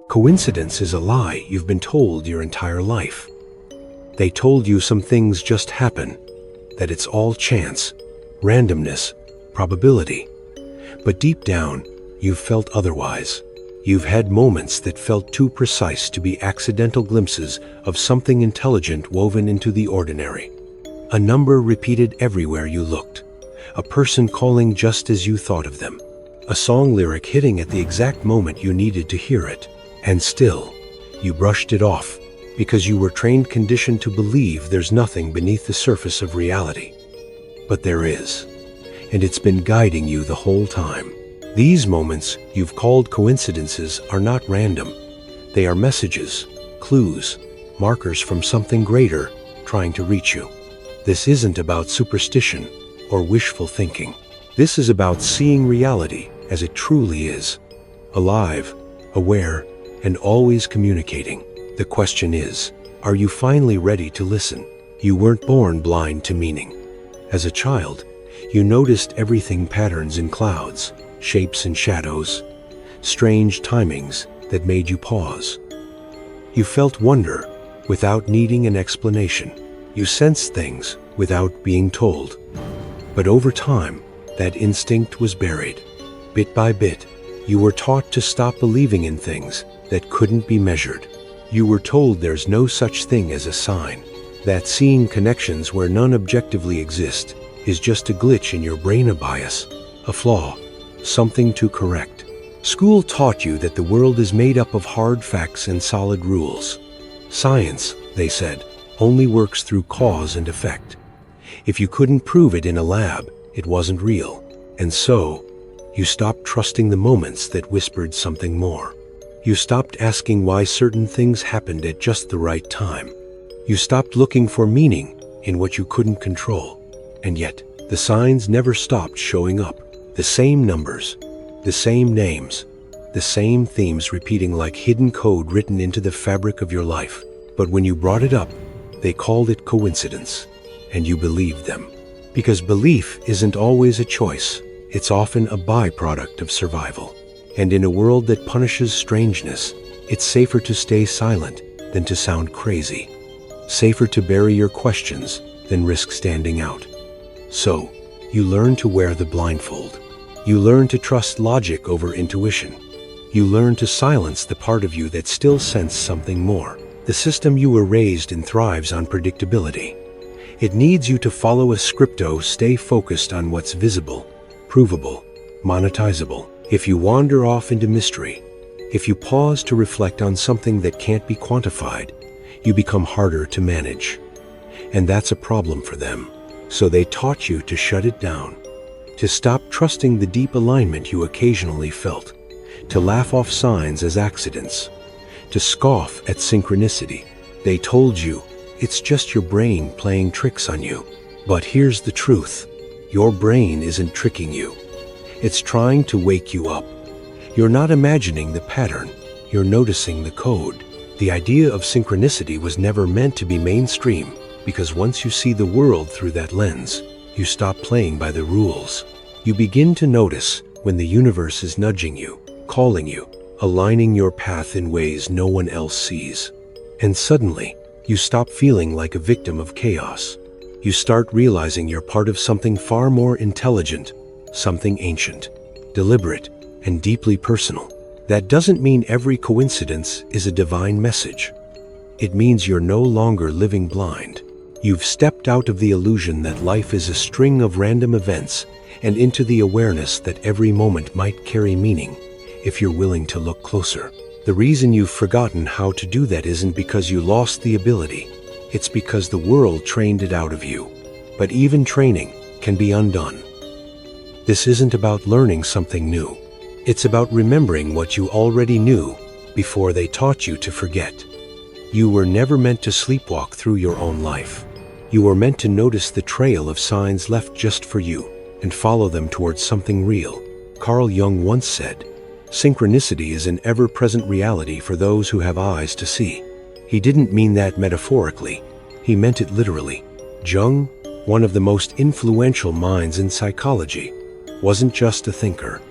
Coincidence is a lie you've been told your entire life. They told you some things just happen, that it's all chance, randomness, probability. But deep down, you've felt otherwise. You've had moments that felt too precise to be accidental glimpses of something intelligent woven into the ordinary. A number repeated everywhere you looked. A person calling just as you thought of them. A song lyric hitting at the exact moment you needed to hear it. And still, you brushed it off, because you were conditioned to believe there's nothing beneath the surface of reality. But there is, and it's been guiding you the whole time. These moments you've called coincidences are not random. They are messages, clues, markers from something greater trying to reach you. This isn't about superstition or wishful thinking. This is about seeing reality as it truly is. Alive, aware, and always communicating. The question is, are you finally ready to listen? You weren't born blind to meaning. As a child, you noticed everything: patterns in clouds, shapes and shadows, strange timings that made you pause. You felt wonder without needing an explanation. You sensed things without being told. But over time, that instinct was buried. Bit by bit, you were taught to stop believing in things that couldn't be measured. You were told there's no such thing as a sign, that seeing connections where none objectively exist is just a glitch in your brain, a bias, a flaw, something to correct. School taught you that the world is made up of hard facts and solid rules. Science, they said, only works through cause and effect. If you couldn't prove it in a lab, it wasn't real. And so, you stopped trusting the moments that whispered something more. You stopped asking why certain things happened at just the right time. You stopped looking for meaning in what you couldn't control. And yet, the signs never stopped showing up. The same numbers, the same names, the same themes repeating like hidden code written into the fabric of your life. But when you brought it up, they called it coincidence, and you believed them. Because belief isn't always a choice. It's often a byproduct of survival. And in a world that punishes strangeness, it's safer to stay silent than to sound crazy. Safer to bury your questions than risk standing out. So, you learn to wear the blindfold. You learn to trust logic over intuition. You learn to silence the part of you that still sensed something more. The system you were raised in thrives on predictability. It needs you to follow a scripto, stay focused on what's visible, provable, monetizable. If you wander off into mystery, if you pause to reflect on something that can't be quantified, you become harder to manage. And that's a problem for them. So they taught you to shut it down, to stop trusting the deep alignment you occasionally felt, to laugh off signs as accidents, to scoff at synchronicity. They told you, it's just your brain playing tricks on you. But here's the truth. Your brain isn't tricking you. It's trying to wake you up. You're not imagining the pattern, you're noticing the code. The idea of synchronicity was never meant to be mainstream, because once you see the world through that lens, you stop playing by the rules. You begin to notice when the universe is nudging you, calling you, aligning your path in ways no one else sees. And suddenly, you stop feeling like a victim of chaos. You start realizing you're part of something far more intelligent, something ancient, deliberate, and deeply personal. That doesn't mean every coincidence is a divine message. It means you're no longer living blind. You've stepped out of the illusion that life is a string of random events and into the awareness that every moment might carry meaning if you're willing to look closer. The reason you've forgotten how to do that isn't because you lost the ability. It's because the world trained it out of you. But even training can be undone. This isn't about learning something new. It's about remembering what you already knew before they taught you to forget. You were never meant to sleepwalk through your own life. You were meant to notice the trail of signs left just for you and follow them towards something real. Carl Jung once said, "Synchronicity is an ever-present reality for those who have eyes to see." He didn't mean that metaphorically. He meant it literally. Jung, one of the most influential minds in psychology, wasn't just a thinker.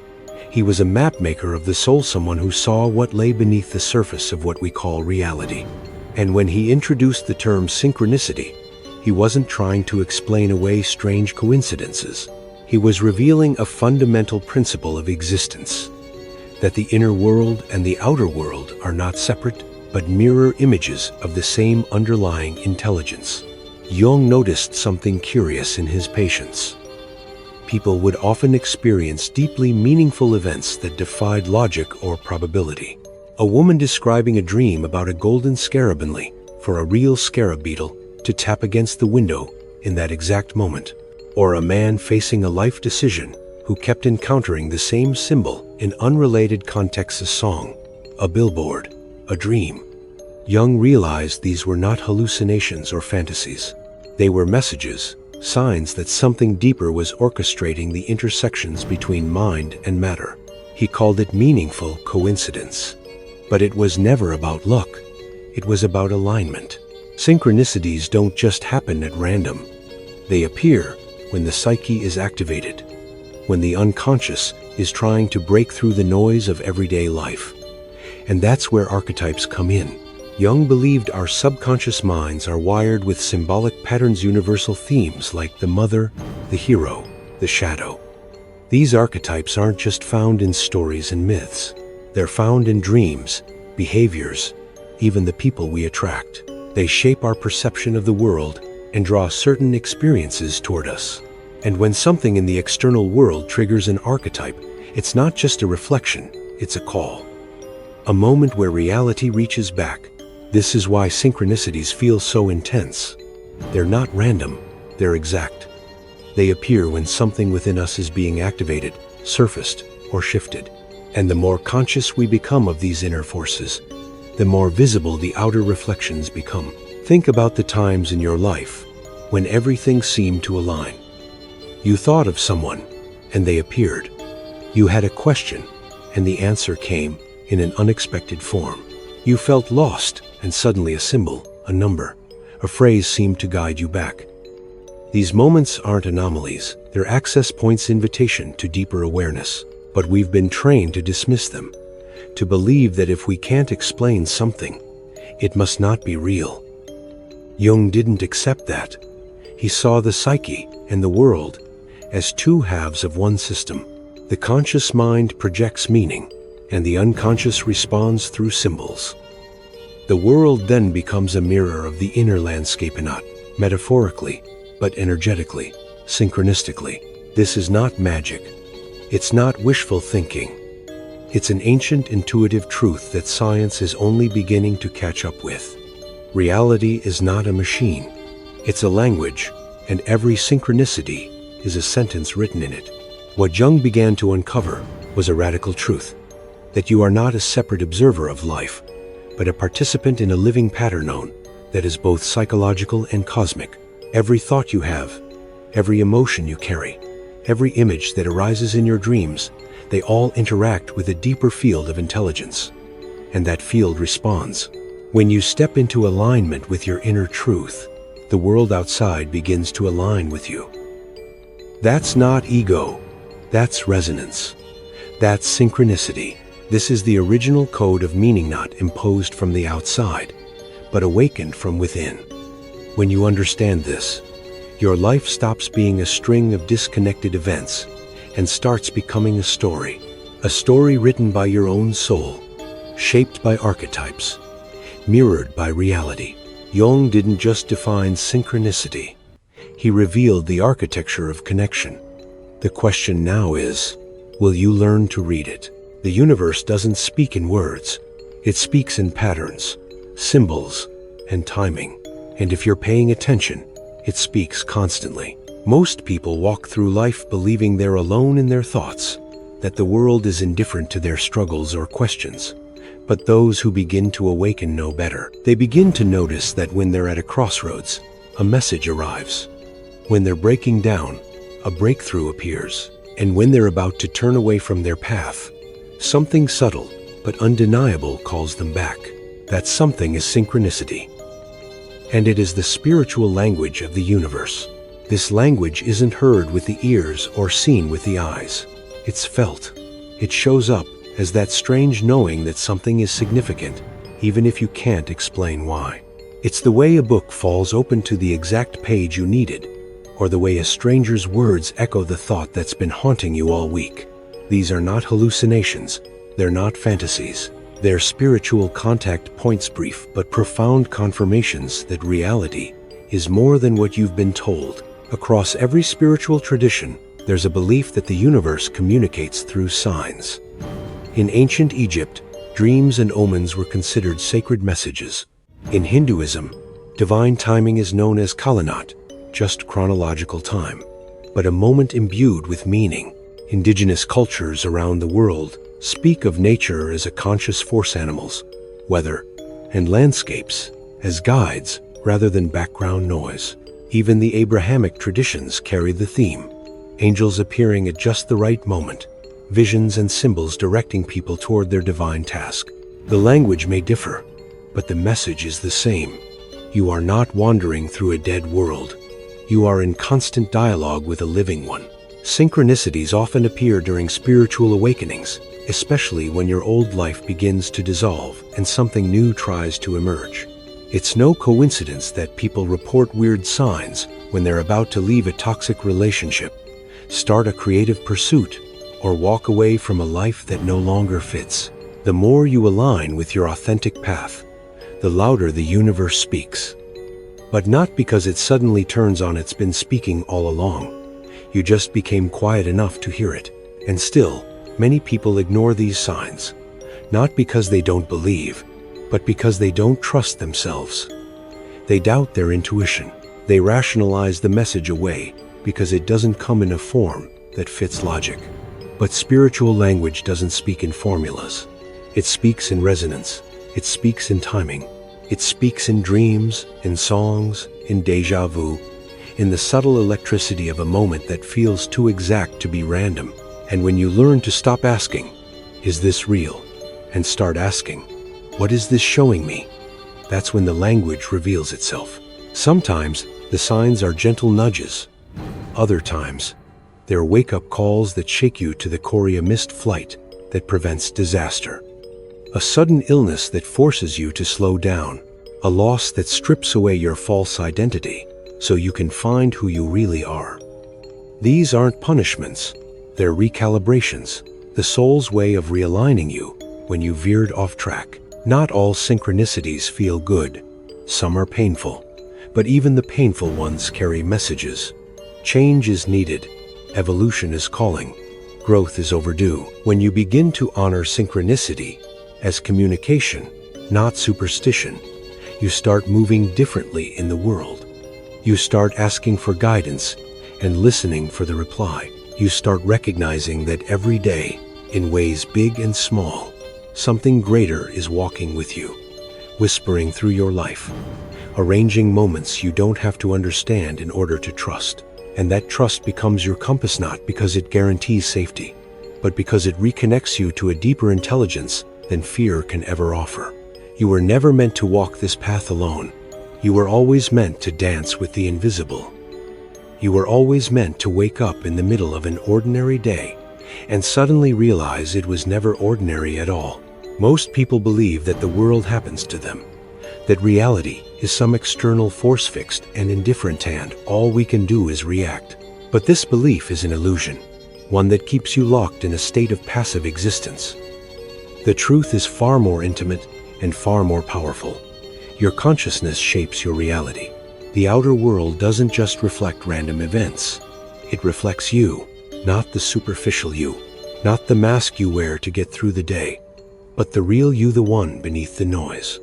He was a mapmaker of the soul, someone who saw what lay beneath the surface of what we call reality. And when he introduced the term synchronicity, he wasn't trying to explain away strange coincidences. He was revealing a fundamental principle of existence, that the inner world and the outer world are not separate, but mirror images of the same underlying intelligence. Jung noticed something curious in his patients. People would often experience deeply meaningful events that defied logic or probability. A woman describing a dream about a golden scarab inlay for a real scarab beetle to tap against the window in that exact moment. Or a man facing a life decision who kept encountering the same symbol in unrelated contexts: a song, a billboard, a dream. Jung realized these were not hallucinations or fantasies. They were messages, signs that something deeper was orchestrating the intersections between mind and matter. He called it meaningful coincidence. But it was never about luck. It was about alignment. Synchronicities don't just happen at random. They appear when the psyche is activated, when the unconscious is trying to break through the noise of everyday life. And that's where archetypes come in. Jung believed our subconscious minds are wired with symbolic patterns, universal themes like the mother, the hero, the shadow. These archetypes aren't just found in stories and myths. They're found in dreams, behaviors, even the people we attract. They shape our perception of the world and draw certain experiences toward us. And when something in the external world triggers an archetype, it's not just a reflection, it's a call. A moment where reality reaches back. This is why synchronicities feel so intense. They're not random, they're exact. They appear when something within us is being activated, surfaced, or shifted. And the more conscious we become of these inner forces, the more visible the outer reflections become. Think about the times in your life when everything seemed to align. You thought of someone, and they appeared. You had a question, and the answer came in an unexpected form. You felt lost, and suddenly a symbol, a number, a phrase seemed to guide you back. These moments aren't anomalies, they're access points, invitation to deeper awareness. But we've been trained to dismiss them, to believe that if we can't explain something, it must not be real. Jung didn't accept that. He saw the psyche and the world as two halves of one system. The conscious mind projects meaning, and the unconscious responds through symbols. The world then becomes a mirror of the inner landscape, not metaphorically, but energetically, synchronistically. This is not magic. It's not wishful thinking. It's an ancient intuitive truth that science is only beginning to catch up with. Reality is not a machine. It's a language, and every synchronicity is a sentence written in it. What Jung began to uncover was a radical truth, that you are not a separate observer of life, but a participant in a living pattern that is both psychological and cosmic. Every thought you have, every emotion you carry, every image that arises in your dreams, they all interact with a deeper field of intelligence. And that field responds. When you step into alignment with your inner truth, the world outside begins to align with you. That's not ego. That's resonance. That's synchronicity. This is the original code of meaning, not imposed from the outside, but awakened from within. When you understand this, your life stops being a string of disconnected events and starts becoming a story written by your own soul, shaped by archetypes, mirrored by reality. Jung didn't just define synchronicity. He revealed the architecture of connection. The question now is, will you learn to read it? The universe doesn't speak in words. It speaks in patterns, symbols, and timing. And if you're paying attention, it speaks constantly. Most people walk through life believing they're alone in their thoughts, that the world is indifferent to their struggles or questions. But those who begin to awaken know better. They begin to notice that when they're at a crossroads, a message arrives. When they're breaking down, a breakthrough appears. And when they're about to turn away from their path, something subtle but undeniable calls them back. That something is synchronicity. And it is the spiritual language of the universe. This language isn't heard with the ears or seen with the eyes. It's felt. It shows up as that strange knowing that something is significant, even if you can't explain why. It's the way a book falls open to the exact page you needed, or the way a stranger's words echo the thought that's been haunting you all week. These are not hallucinations, they're not fantasies. They're spiritual contact points, brief but profound confirmations that reality is more than what you've been told. Across every spiritual tradition, there's a belief that the universe communicates through signs. In ancient Egypt, dreams and omens were considered sacred messages. In Hinduism, divine timing is known as kalanat, just chronological time, but a moment imbued with meaning. Indigenous cultures around the world speak of nature as a conscious force, animals, weather, and landscapes as guides rather than background noise. Even the Abrahamic traditions carry the theme, angels appearing at just the right moment, visions and symbols directing people toward their divine task. The language may differ, but the message is the same. You are not wandering through a dead world. You are in constant dialogue with a living one. Synchronicities often appear during spiritual awakenings, especially when your old life begins to dissolve and something new tries to emerge. It's no coincidence that people report weird signs when they're about to leave a toxic relationship, start a creative pursuit, or walk away from a life that no longer fits. The more you align with your authentic path, the louder the universe speaks. But not because it suddenly turns on, it's been speaking all along. You just became quiet enough to hear it. And still, many people ignore these signs, not because they don't believe, but because they don't trust themselves. They doubt their intuition. They rationalize the message away because it doesn't come in a form that fits logic. But spiritual language doesn't speak in formulas. It speaks in resonance. It speaks in timing. It speaks in dreams, in songs, in déjà vu, in the subtle electricity of a moment that feels too exact to be random. And when you learn to stop asking, "Is this real?" and start asking, "What is this showing me?" that's when the language reveals itself. Sometimes the signs are gentle nudges. Other times, they're wake-up calls that shake you to the core, a missed flight that prevents disaster. A sudden illness that forces you to slow down. A loss that strips away your false identity so you can find who you really are. These aren't punishments. They're recalibrations, the soul's way of realigning you when you veered off track. Not all synchronicities feel good. Some are painful, but even the painful ones carry messages. Change is needed. Evolution is calling. Growth is overdue. When you begin to honor synchronicity as communication, not superstition, you start moving differently in the world. You start asking for guidance and listening for the reply. You start recognizing that every day, in ways big and small, something greater is walking with you, whispering through your life, arranging moments you don't have to understand in order to trust. And that trust becomes your compass, not because it guarantees safety, but because it reconnects you to a deeper intelligence than fear can ever offer. You were never meant to walk this path alone. You were always meant to dance with the invisible. You were always meant to wake up in the middle of an ordinary day and suddenly realize it was never ordinary at all. Most people believe that the world happens to them, that reality is some external force, fixed and indifferent, and all we can do is react. But this belief is an illusion, one that keeps you locked in a state of passive existence. The truth is far more intimate and far more powerful. Your consciousness shapes your reality. The outer world doesn't just reflect random events. It reflects you, not the superficial you, not the mask you wear to get through the day, but the real you, the one beneath the noise.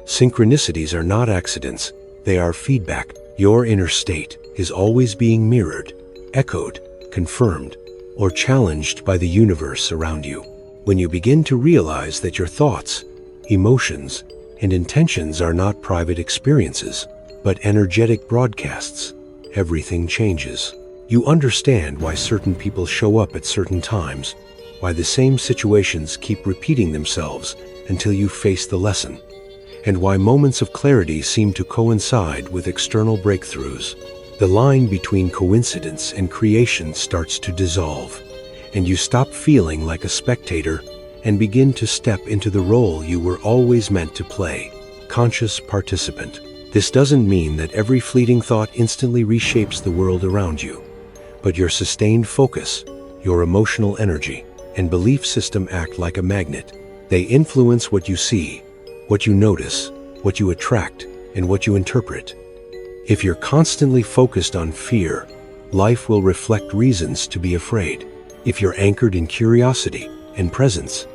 Synchronicities are not accidents, they are feedback. Your inner state is always being mirrored, echoed, confirmed, or challenged by the universe around you. When you begin to realize that your thoughts, emotions, and intentions are not private experiences, but energetic broadcasts, everything changes. You understand why certain people show up at certain times, why the same situations keep repeating themselves until you face the lesson, and why moments of clarity seem to coincide with external breakthroughs. The line between coincidence and creation starts to dissolve, and you stop feeling like a spectator and begin to step into the role you were always meant to play, conscious participant. This doesn't mean that every fleeting thought instantly reshapes the world around you, but your sustained focus, your emotional energy, and belief system act like a magnet. They influence what you see, what you notice, what you attract, and what you interpret. If you're constantly focused on fear, life will reflect reasons to be afraid. If you're anchored in curiosity and presence,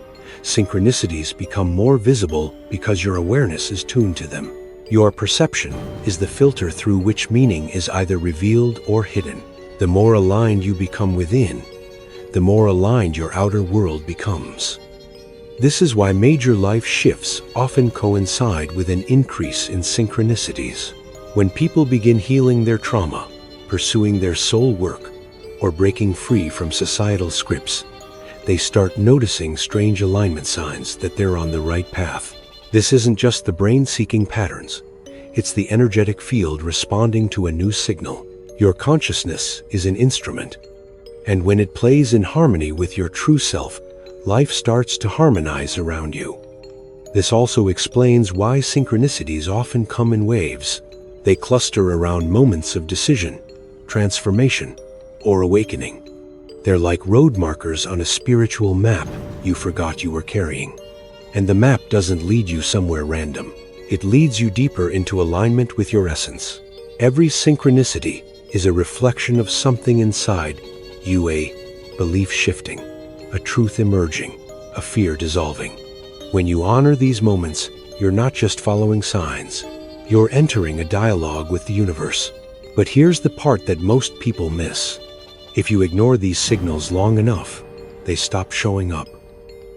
synchronicities become more visible because your awareness is tuned to them. Your perception is the filter through which meaning is either revealed or hidden. The more aligned you become within, the more aligned your outer world becomes. This is why major life shifts often coincide with an increase in synchronicities. When people begin healing their trauma, pursuing their soul work, or breaking free from societal scripts, they start noticing strange alignment signs that they're on the right path. This isn't just the brain seeking patterns, it's the energetic field responding to a new signal. Your consciousness is an instrument, and when it plays in harmony with your true self, life starts to harmonize around you. This also explains why synchronicities often come in waves. They cluster around moments of decision, transformation, or awakening. They're like road markers on a spiritual map you forgot you were carrying. And the map doesn't lead you somewhere random. It leads you deeper into alignment with your essence. Every synchronicity is a reflection of something inside you, a belief shifting, a truth emerging, a fear dissolving. When you honor these moments, you're not just following signs, you're entering a dialogue with the universe. But here's the part that most people miss. If you ignore these signals long enough, they stop showing up.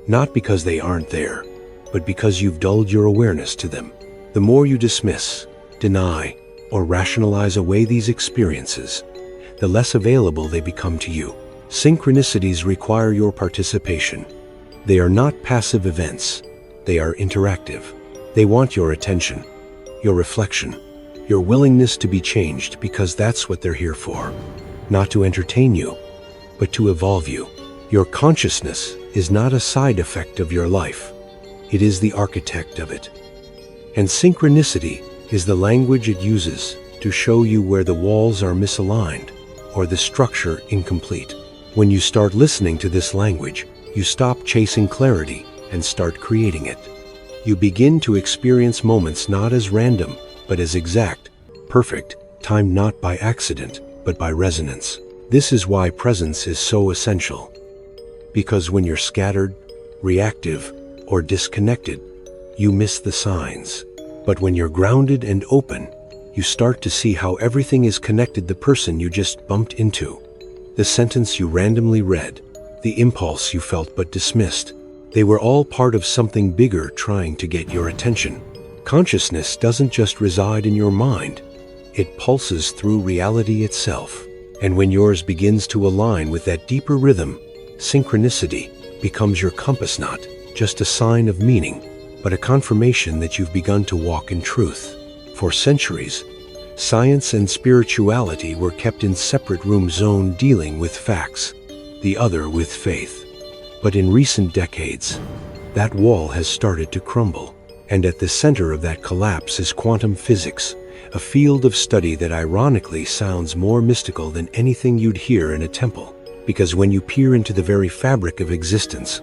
Not because they aren't there, but because you've dulled your awareness to them. The more you dismiss, deny, or rationalize away these experiences, the less available they become to you. Synchronicities require your participation. They are not passive events. They are interactive. They want your attention, your reflection, your willingness to be changed, because that's what they're here for. Not to entertain you, but to evolve you. Your consciousness is not a side effect of your life. It is the architect of it. And synchronicity is the language it uses to show you where the walls are misaligned or the structure incomplete. When you start listening to this language, you stop chasing clarity and start creating it. You begin to experience moments not as random, but as exact, perfect, timed not by accident, but by resonance. This is why presence is so essential. Because when you're scattered, reactive, or disconnected, you miss the signs. But when you're grounded and open, you start to see how everything is connected. The person you just bumped into, the sentence you randomly read, the impulse you felt but dismissed, they were all part of something bigger trying to get your attention. Consciousness doesn't just reside in your mind. It pulses through reality itself. And when yours begins to align with that deeper rhythm, synchronicity becomes your compass, not just a sign of meaning, but a confirmation that you've begun to walk in truth. For centuries, science and spirituality were kept in separate rooms, zone dealing with facts, the other with faith. But in recent decades, that wall has started to crumble. And at the center of that collapse is quantum physics, a field of study that ironically sounds more mystical than anything you'd hear in a temple. Because when you peer into the very fabric of existence,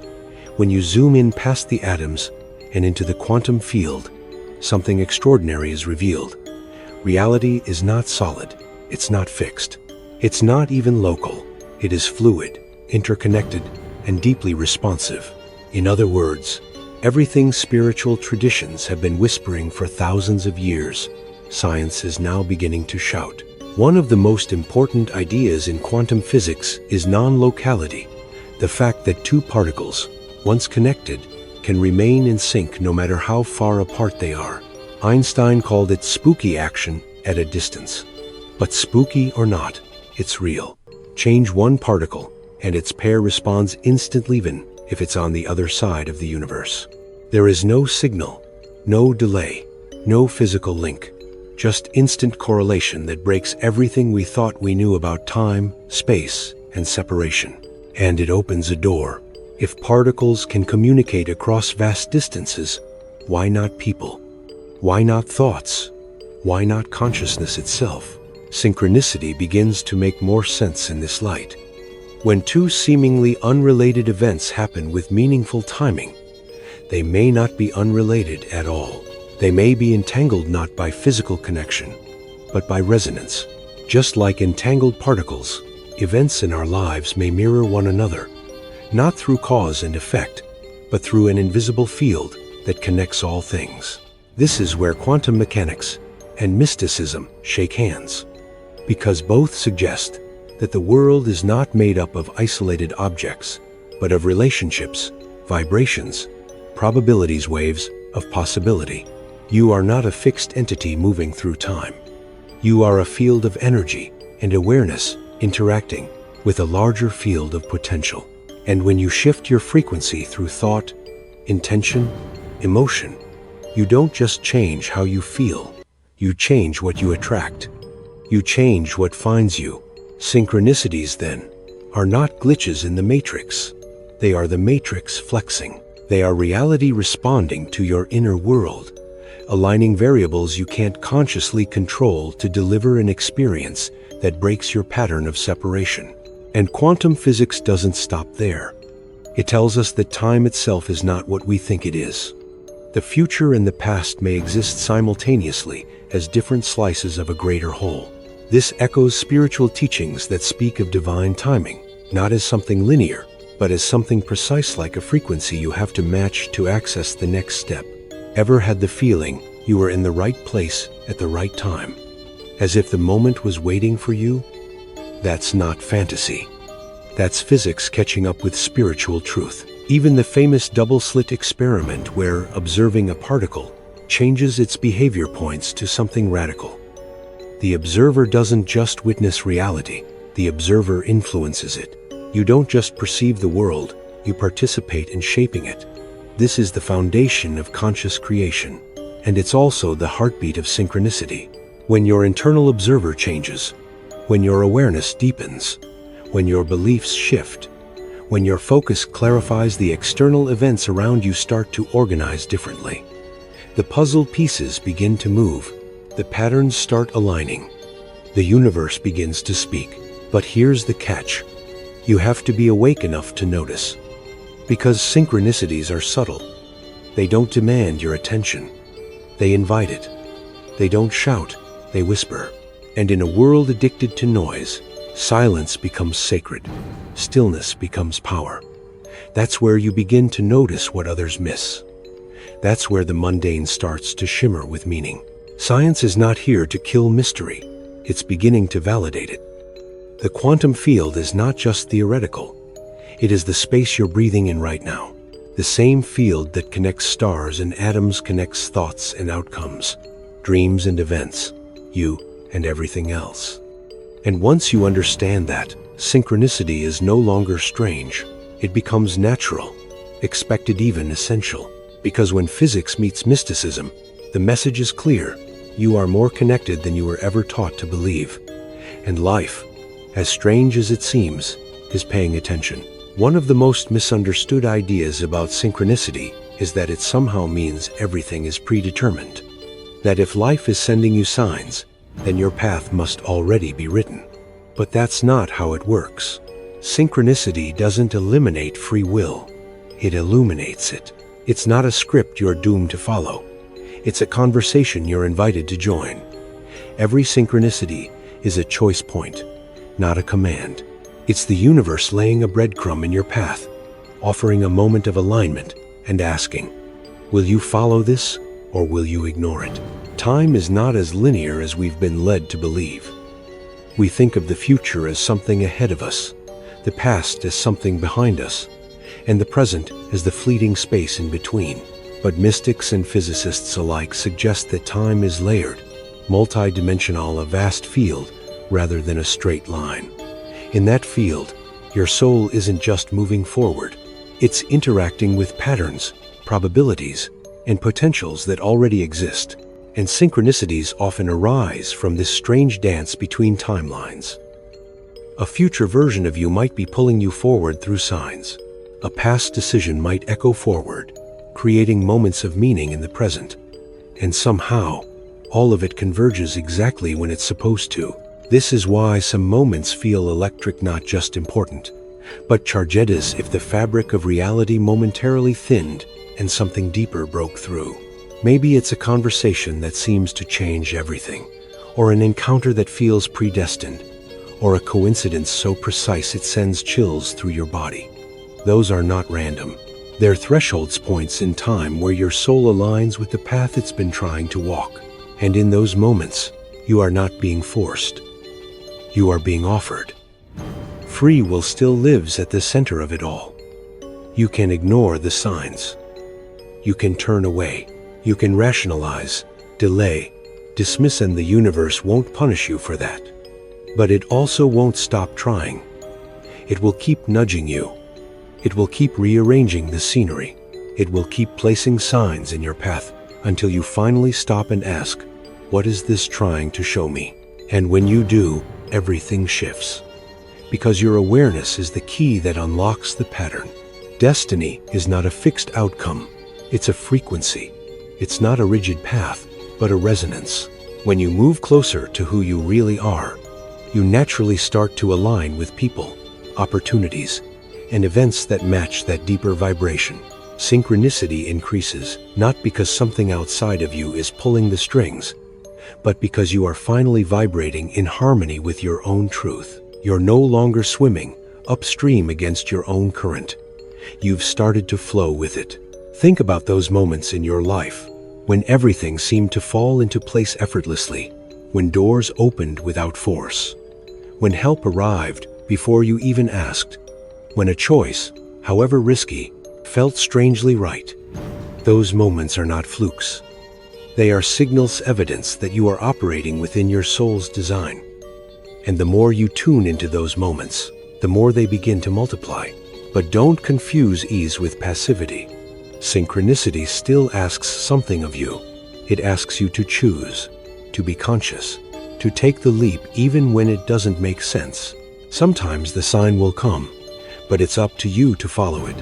when you zoom in past the atoms and into the quantum field, something extraordinary is revealed. Reality is not solid, it's not fixed, it's not even local. It is fluid, interconnected, and deeply responsive. In other words, everything spiritual traditions have been whispering for thousands of years, science is now beginning to shout. One of the most important ideas in quantum physics is non-locality, the fact that two particles, once connected, can remain in sync no matter how far apart they are. Einstein called it spooky action at a distance. But spooky or not, it's real. Change one particle, and its pair responds instantly, even if it's on the other side of the universe. There is no signal, no delay, no physical link, just instant correlation that breaks everything we thought we knew about time, space, and separation. And it opens a door. If particles can communicate across vast distances, why not people? Why not thoughts? Why not consciousness itself? Synchronicity begins to make more sense in this light. When two seemingly unrelated events happen with meaningful timing, they may not be unrelated at all. They may be entangled not by physical connection, but by resonance. Just like entangled particles, events in our lives may mirror one another, not through cause and effect, but through an invisible field that connects all things. This is where quantum mechanics and mysticism shake hands, because both suggest that the world is not made up of isolated objects, but of relationships, vibrations, probabilities, waves of possibility. You are not a fixed entity moving through time. You are a field of energy and awareness interacting with a larger field of potential. And when you shift your frequency through thought, intention, emotion, you don't just change how you feel, you change what you attract. You change what finds you. Synchronicities, then, are not glitches in the matrix. They are the matrix flexing. They are reality responding to your inner world, aligning variables you can't consciously control to deliver an experience that breaks your pattern of separation. And quantum physics doesn't stop there. It tells us that time itself is not what we think it is. The future and the past may exist simultaneously as different slices of a greater whole. This echoes spiritual teachings that speak of divine timing, not as something linear, but as something precise, like a frequency you have to match to access the next step. Ever had the feeling you were in the right place at the right time, as if the moment was waiting for you? That's not fantasy. That's physics catching up with spiritual truth. Even the famous double-slit experiment, where observing a particle changes its behavior, points to something radical. The observer doesn't just witness reality, the observer influences it. You don't just perceive the world, you participate in shaping it. This is the foundation of conscious creation, and it's also the heartbeat of synchronicity. When your internal observer changes, when your awareness deepens, when your beliefs shift, when your focus clarifies, the external events around you start to organize differently. The puzzle pieces begin to move. The patterns start aligning. The universe begins to speak. But here's the catch. You have to be awake enough to notice. Because synchronicities are subtle. They don't demand your attention. They invite it. They don't shout, they whisper. And in a world addicted to noise, silence becomes sacred. Stillness becomes power. That's where you begin to notice what others miss. That's where the mundane starts to shimmer with meaning. Science is not here to kill mystery. It's beginning to validate it. The quantum field is not just theoretical. It is the space you're breathing in right now. The same field that connects stars and atoms connects thoughts and outcomes, dreams and events, you and everything else. And once you understand that, synchronicity is no longer strange. It becomes natural, expected, even essential. Because when physics meets mysticism, the message is clear. You are more connected than you were ever taught to believe. And life, as strange as it seems, is paying attention. One of the most misunderstood ideas about synchronicity is that it somehow means everything is predetermined. That if life is sending you signs, then your path must already be written. But that's not how it works. Synchronicity doesn't eliminate free will. It illuminates it. It's not a script you're doomed to follow. It's a conversation you're invited to join. Every synchronicity is a choice point, not a command. It's the universe laying a breadcrumb in your path, offering a moment of alignment and asking, will you follow this or will you ignore it? Time is not as linear as we've been led to believe. We think of the future as something ahead of us, the past as something behind us, and the present as the fleeting space in between. But mystics and physicists alike suggest that time is layered, multi-dimensional, a vast field rather than a straight line. In that field, your soul isn't just moving forward. It's interacting with patterns, probabilities, and potentials that already exist. And synchronicities often arise from this strange dance between timelines. A future version of you might be pulling you forward through signs. A past decision might echo forward, creating moments of meaning in the present. And somehow, all of it converges exactly when it's supposed to. This is why some moments feel electric, not just important, but charged, as if the fabric of reality momentarily thinned and something deeper broke through. Maybe it's a conversation that seems to change everything, or an encounter that feels predestined, or a coincidence so precise it sends chills through your body. Those are not random. They're thresholds, points in time where your soul aligns with the path it's been trying to walk. And in those moments, you are not being forced. You are being offered. Free will still lives at the center of it all. You can ignore the signs. You can turn away. You can rationalize, delay, dismiss, and the universe won't punish you for that. But it also won't stop trying. It will keep nudging you. It will keep rearranging the scenery. It will keep placing signs in your path until you finally stop and ask, what is this trying to show me? And when you do, everything shifts. Because your awareness is the key that unlocks the pattern. Destiny is not a fixed outcome. It's a frequency. It's not a rigid path, but a resonance. When you move closer to who you really are, you naturally start to align with people, opportunities, and events that match that deeper vibration. Synchronicity increases, not because something outside of you is pulling the strings, but because you are finally vibrating in harmony with your own truth. You're no longer swimming upstream against your own current. You've started to flow with it. Think about those moments in your life when everything seemed to fall into place effortlessly, when doors opened without force, when help arrived before you even asked, when a choice, however risky, felt strangely right. Those moments are not flukes. They are signals, evidence that you are operating within your soul's design. And the more you tune into those moments, the more they begin to multiply. But don't confuse ease with passivity. Synchronicity still asks something of you. It asks you to choose, to be conscious, to take the leap even when it doesn't make sense. Sometimes the sign will come, but it's up to you to follow it.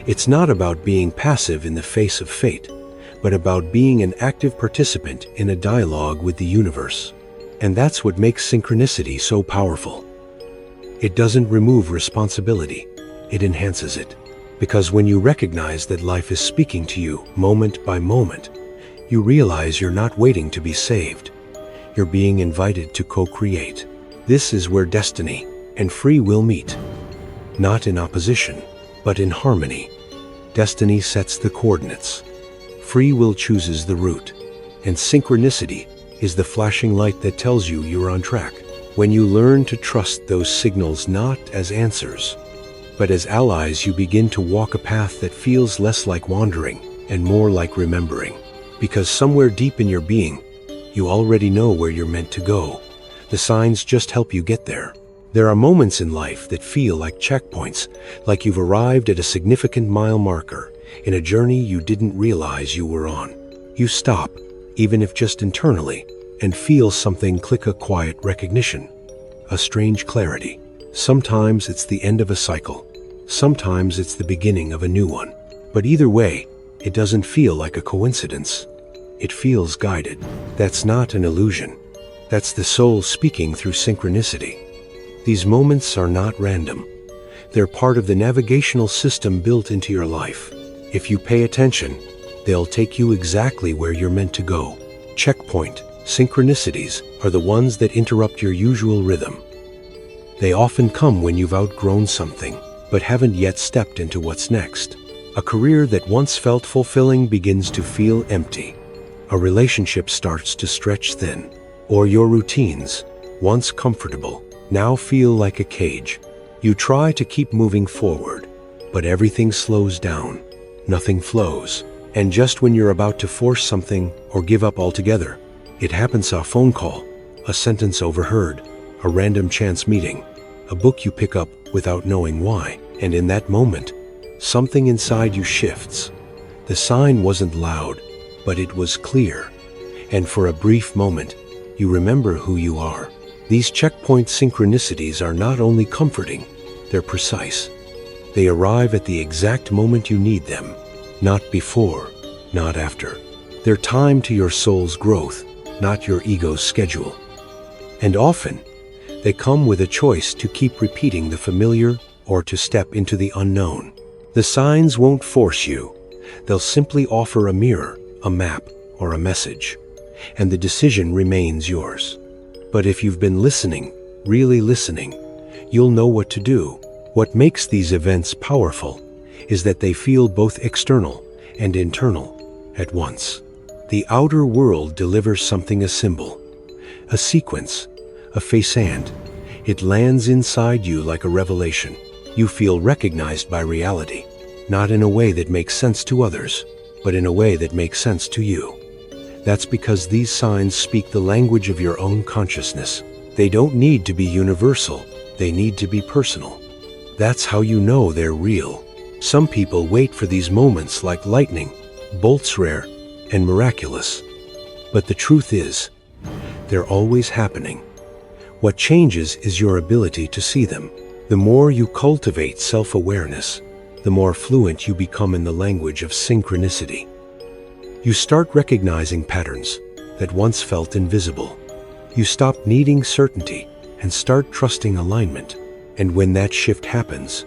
It's not about being passive in the face of fate, but about being an active participant in a dialogue with the universe. And that's what makes synchronicity so powerful. It doesn't remove responsibility, it enhances it. Because when you recognize that life is speaking to you moment by moment, you realize you're not waiting to be saved. You're being invited to co-create. This is where destiny and free will meet. Not in opposition, but in harmony. Destiny sets the coordinates. Free will chooses the route. And synchronicity is the flashing light that tells you you're on track. When you learn to trust those signals not as answers, but as allies, you begin to walk a path that feels less like wandering and more like remembering. Because somewhere deep in your being, you already know where you're meant to go. The signs just help you get there. There are moments in life that feel like checkpoints, like you've arrived at a significant mile marker in a journey you didn't realize you were on. You stop, even if just internally, and feel something click, a quiet recognition, a strange clarity. Sometimes it's the end of a cycle. Sometimes it's the beginning of a new one. But either way, it doesn't feel like a coincidence. It feels guided. That's not an illusion. That's the soul speaking through synchronicity. These moments are not random. They're part of the navigational system built into your life. If you pay attention, they'll take you exactly where you're meant to go. Checkpoint synchronicities are the ones that interrupt your usual rhythm. They often come when you've outgrown something, but haven't yet stepped into what's next. A career that once felt fulfilling begins to feel empty. A relationship starts to stretch thin. Or your routines, once comfortable, now feel like a cage. You try to keep moving forward, but everything slows down. Nothing flows. And just when you're about to force something or give up altogether, it happens: a phone call, a sentence overheard, a random chance meeting, a book you pick up without knowing why. And in that moment, something inside you shifts. The sign wasn't loud, but it was clear. And for a brief moment, you remember who you are. These checkpoint synchronicities are not only comforting, they're precise. They arrive at the exact moment you need them, not before, not after. They're timed to your soul's growth, not your ego's schedule. And often, they come with a choice to keep repeating the familiar or to step into the unknown. The signs won't force you. They'll simply offer a mirror, a map, or a message, and the decision remains yours. But if you've been listening, really listening, you'll know what to do. What makes these events powerful is that they feel both external and internal at once. The outer world delivers something, a symbol, a sequence, a faisand. It lands inside you like a revelation. You feel recognized by reality, not in a way that makes sense to others, but in a way that makes sense to you. That's because these signs speak the language of your own consciousness. They don't need to be universal, they need to be personal. That's how you know they're real. Some people wait for these moments like lightning, bolts rare and miraculous. But the truth is, they're always happening. What changes is your ability to see them. The more you cultivate self-awareness, the more fluent you become in the language of synchronicity. You start recognizing patterns that once felt invisible. You stop needing certainty and start trusting alignment. And when that shift happens,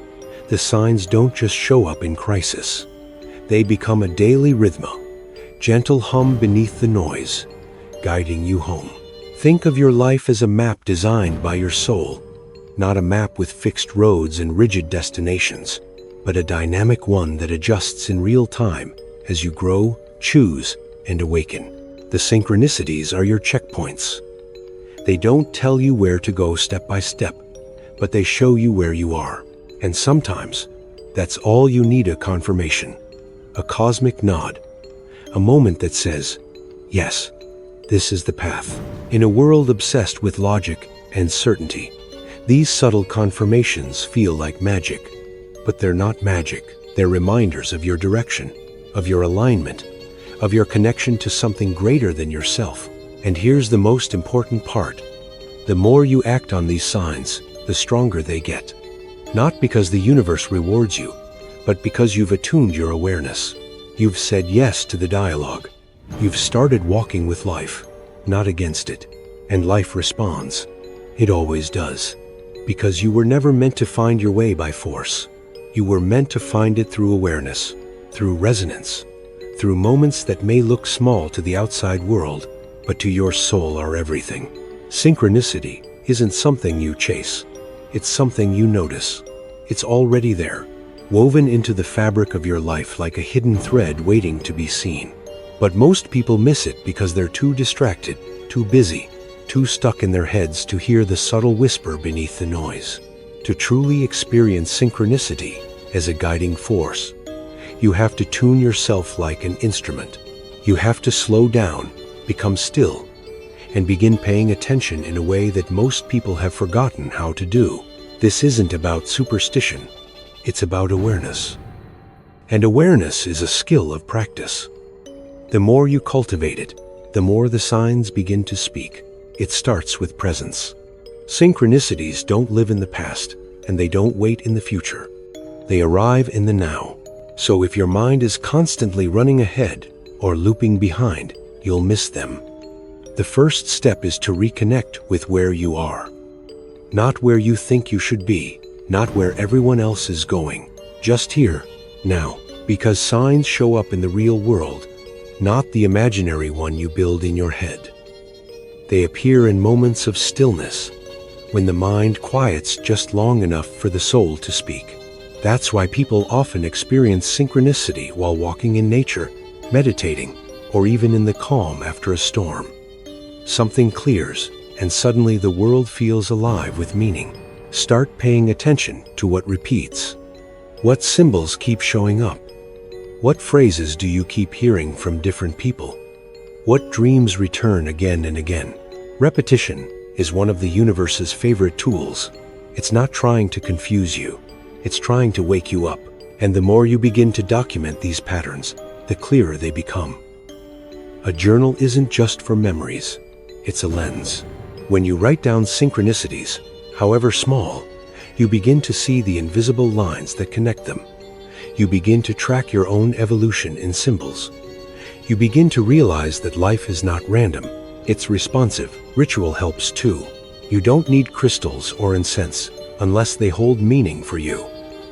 the signs don't just show up in crisis. They become a daily rhythm, gentle hum beneath the noise, guiding you home. Think of your life as a map designed by your soul, not a map with fixed roads and rigid destinations, but a dynamic one that adjusts in real time as you grow, choose, and awaken. The synchronicities are your checkpoints. They don't tell you where to go step by step, but they show you where you are. And sometimes, that's all you need, a confirmation, a cosmic nod, a moment that says, yes, this is the path. In a world obsessed with logic and certainty, these subtle confirmations feel like magic. But they're not magic. They're reminders of your direction, of your alignment, of your connection to something greater than yourself. And here's the most important part. The more you act on these signs, the stronger they get. Not because the universe rewards you, but because you've attuned your awareness. You've said yes to the dialogue. You've started walking with life, not against it. And life responds. It always does. Because you were never meant to find your way by force. You were meant to find it through awareness, through resonance, through moments that may look small to the outside world, but to your soul are everything. Synchronicity isn't something you chase. It's something you notice. It's already there, woven into the fabric of your life like a hidden thread waiting to be seen. But most people miss it because they're too distracted, too busy, too stuck in their heads to hear the subtle whisper beneath the noise. To truly experience synchronicity as a guiding force, you have to tune yourself like an instrument. You have to slow down, become still, and begin paying attention in a way that most people have forgotten how to do. This isn't about superstition, it's about awareness. And awareness is a skill of practice. The more you cultivate it, the more the signs begin to speak. It starts with presence. Synchronicities don't live in the past, and they don't wait in the future. They arrive in the now. So if your mind is constantly running ahead or looping behind, you'll miss them. The first step is to reconnect with where you are. Not where you think you should be, not where everyone else is going. Just here, now. Because signs show up in the real world, not the imaginary one you build in your head. They appear in moments of stillness, when the mind quiets just long enough for the soul to speak. That's why people often experience synchronicity while walking in nature, meditating, or even in the calm after a storm. Something clears, and suddenly the world feels alive with meaning. Start paying attention to what repeats. What symbols keep showing up? What phrases do you keep hearing from different people? What dreams return again and again? Repetition is one of the universe's favorite tools. It's not trying to confuse you. It's trying to wake you up. And the more you begin to document these patterns, the clearer they become. A journal isn't just for memories. It's a lens. When you write down synchronicities, however small, you begin to see the invisible lines that connect them. You begin to track your own evolution in symbols. You begin to realize that life is not random, it's responsive. Ritual helps too. You don't need crystals or incense unless they hold meaning for you.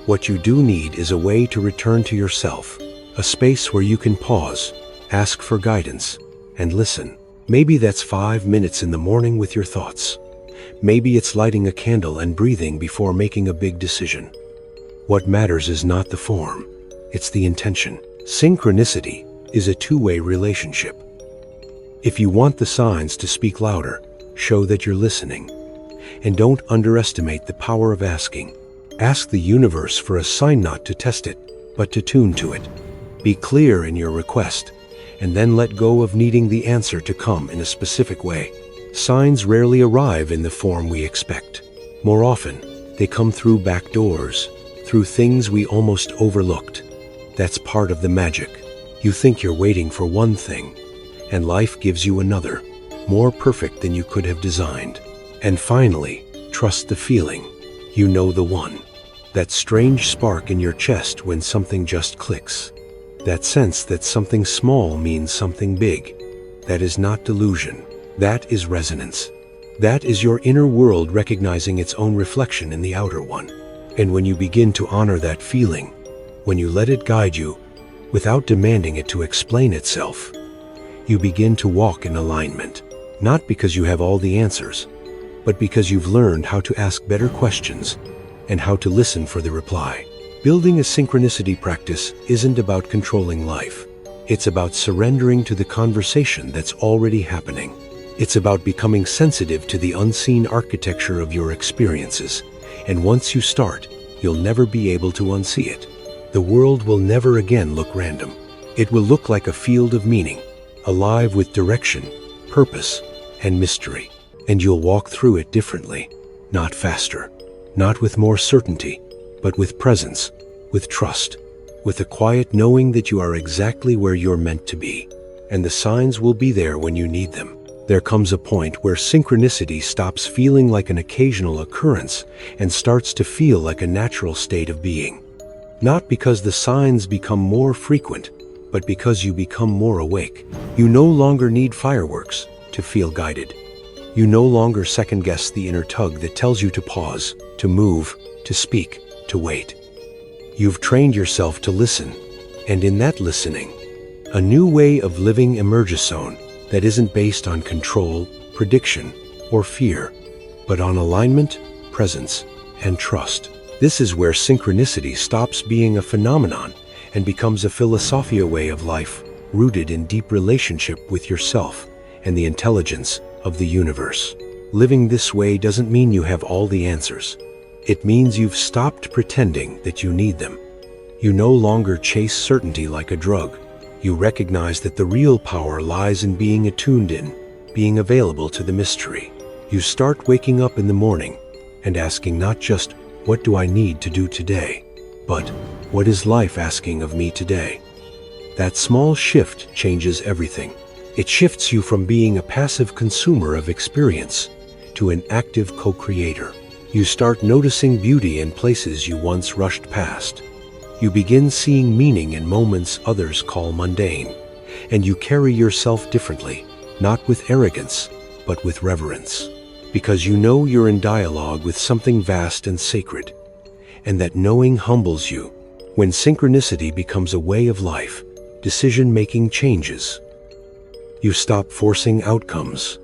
What you do need is a way to return to yourself, a space where you can pause, ask for guidance, and listen. Maybe that's 5 minutes in the morning with your thoughts. Maybe it's lighting a candle and breathing before making a big decision. What matters is not the form, it's the intention. Synchronicity is a two-way relationship. If you want the signs to speak louder, show that you're listening. And don't underestimate the power of asking. Ask the universe for a sign, not to test it, but to tune to it. Be clear in your request, and then let go of needing the answer to come in a specific way. Signs rarely arrive in the form we expect. More often, they come through back doors, through things we almost overlooked. That's part of the magic. You think you're waiting for one thing, and life gives you another, more perfect than you could have designed. And finally, trust the feeling. You know the one. That strange spark in your chest when something just clicks. That sense that something small means something big. That is not delusion. That is resonance. That is your inner world recognizing its own reflection in the outer one. And when you begin to honor that feeling, when you let it guide you, without demanding it to explain itself, you begin to walk in alignment. Not because you have all the answers, but because you've learned how to ask better questions and how to listen for the reply. Building a synchronicity practice isn't about controlling life. It's about surrendering to the conversation that's already happening. It's about becoming sensitive to the unseen architecture of your experiences. And once you start, you'll never be able to unsee it. The world will never again look random. It will look like a field of meaning, alive with direction, purpose, and mystery. And you'll walk through it differently, not faster, not with more certainty, but with presence, with trust, with a quiet knowing that you are exactly where you're meant to be. And the signs will be there when you need them. There comes a point where synchronicity stops feeling like an occasional occurrence and starts to feel like a natural state of being. Not because the signs become more frequent, but because you become more awake. You no longer need fireworks to feel guided. You no longer second-guess the inner tug that tells you to pause, to move, to speak, to wait. You've trained yourself to listen, and in that listening, a new way of living emerges that isn't based on control, prediction, or fear, but on alignment, presence, and trust. This is where synchronicity stops being a phenomenon and becomes a philosophia way of life, rooted in deep relationship with yourself and the intelligence of the universe. Living this way doesn't mean you have all the answers. It means you've stopped pretending that you need them. You no longer chase certainty like a drug. You recognize that the real power lies in being attuned in, being available to the mystery. You start waking up in the morning and asking not just, what do I need to do today, but what is life asking of me today? That small shift changes everything. It shifts you from being a passive consumer of experience to an active co-creator. You start noticing beauty in places you once rushed past. You begin seeing meaning in moments others call mundane, and you carry yourself differently, not with arrogance, but with reverence, because you know you're in dialogue with something vast and sacred, and that knowing humbles you. When synchronicity becomes a way of life, decision-making changes. You stop forcing outcomes.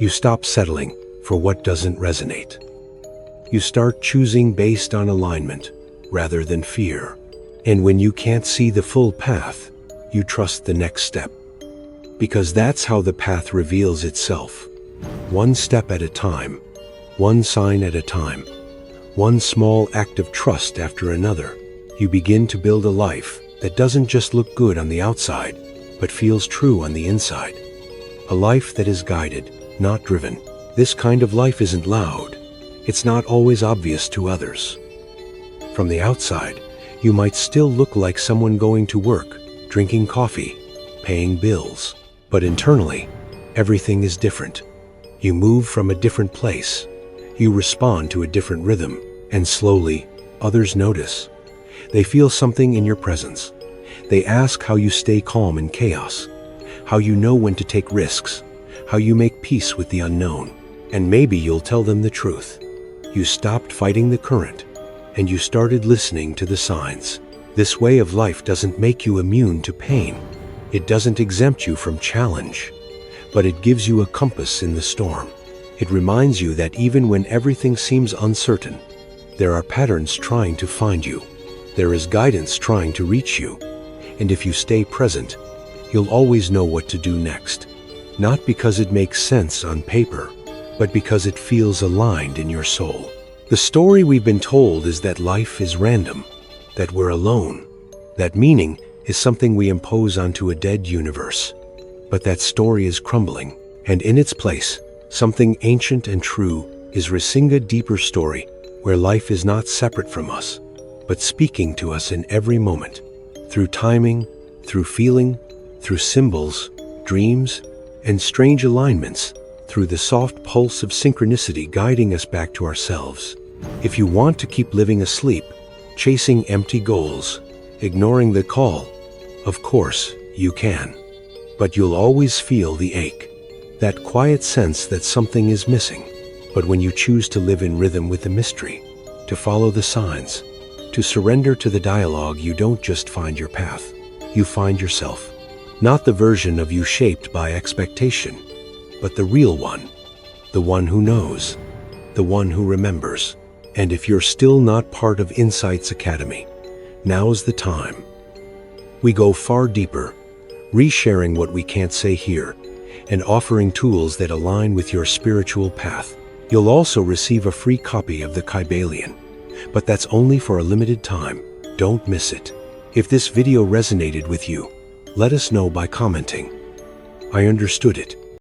You stop settling for what doesn't resonate. You start choosing based on alignment rather than fear. And when you can't see the full path, you trust the next step. Because that's how the path reveals itself. One step at a time, one sign at a time, one small act of trust after another. You begin to build a life that doesn't just look good on the outside, but feels true on the inside. A life that is guided, not driven. This kind of life isn't loud. It's not always obvious to others. From the outside, you might still look like someone going to work, drinking coffee, paying bills. But internally, everything is different. You move from a different place. You respond to a different rhythm, and slowly, others notice. They feel something in your presence. They ask how you stay calm in chaos, how you know when to take risks, how you make peace with the unknown. And maybe you'll tell them the truth. You stopped fighting the current, and you started listening to the signs. This way of life doesn't make you immune to pain. It doesn't exempt you from challenge, but it gives you a compass in the storm. It reminds you that even when everything seems uncertain, there are patterns trying to find you. There is guidance trying to reach you. And if you stay present, you'll always know what to do next. Not because it makes sense on paper, but because it feels aligned in your soul. The story we've been told is that life is random, that we're alone, that meaning is something we impose onto a dead universe. But that story is crumbling, and in its place, something ancient and true is rising a deeper story, where life is not separate from us, but speaking to us in every moment, through timing, through feeling, through symbols, dreams, and strange alignments, through the soft pulse of synchronicity guiding us back to ourselves. If you want to keep living asleep, chasing empty goals, ignoring the call, of course, you can. But you'll always feel the ache, that quiet sense that something is missing. But when you choose to live in rhythm with the mystery, to follow the signs, to surrender to the dialogue, you don't just find your path, you find yourself. Not the version of you shaped by expectation, but the real one, the one who knows, the one who remembers. And if you're still not part of Insights Academy, now's the time. We go far deeper, resharing what we can't say here, and offering tools that align with your spiritual path. You'll also receive a free copy of the Kybalion, but that's only for a limited time. Don't miss it. If this video resonated with you, let us know by commenting. I understood it.